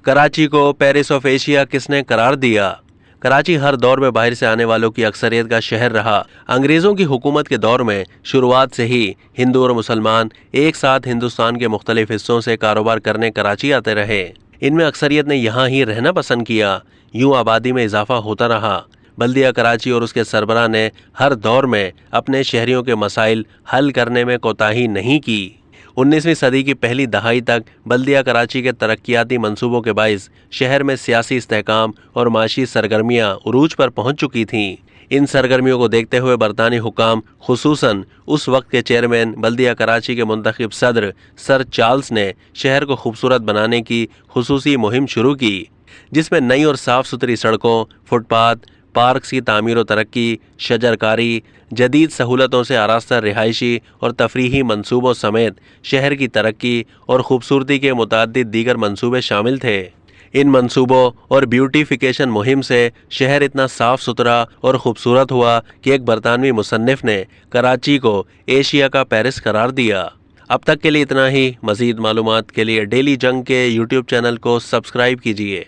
कराची को Paris of Asia किसने करार दिया? कराची हर दौर में बाहर से आने वालों की अक्सरियत का शहर रहा। अंग्रेज़ों की हुकूमत के दौर में शुरुआत से ही हिंदू और मुसलमान एक साथ हिंदुस्तान के मुख्तलिफ हिस्सों से कारोबार करने कराची आते रहे। इनमें अक्सरियत ने यहाँ ही रहना पसंद किया। यूँ आबादी में इजाफा होता रहा। बल्दिया कराची और उसके सरबराह ने हर दौर में अपने शहरियों के मसाइल हल करने में कोताही नहीं की। 19वीं सदी की पहली दहाई तक बल्दिया कराची के तरक्याती मंसूबों के बाइस शहर में सियासी इस्तेहकाम और माशी सरगर्मियां उरूज पर पहुंच चुकी थीं। इन सरगर्मियों को देखते हुए बरतानी हुकाम, खुसूसन उस वक्त के चेयरमैन बल्दिया कराची के मुंतखब सदर सर चार्ल्स ने शहर को खूबसूरत बनाने की खुसूसी मुहिम शुरू की, जिसमें नई और साफ़ सुथरी सड़कों, फुटपाथ, पार्क्स की तामीर और तरक्की, शजरकारी, जदीद सहूलतों से आरास्ता रिहायशी और तफरीही मंसूबों समेत शहर की तरक्की और खूबसूरती के मुतअद्दिद दीगर मंसूबे शामिल थे। इन मंसूबों और ब्यूटिफिकेशन मुहिम से शहर इतना साफ़ सुथरा और ख़ूबसूरत हुआ कि एक बरतानवी मुसन्निफ़ ने कराची को एशिया का पेरिस करार दिया। अब तक के लिए इतना ही। मज़ीद मालूमात के लिए डेली जंग के यूट्यूब चैनल को सब्सक्राइब कीजिए।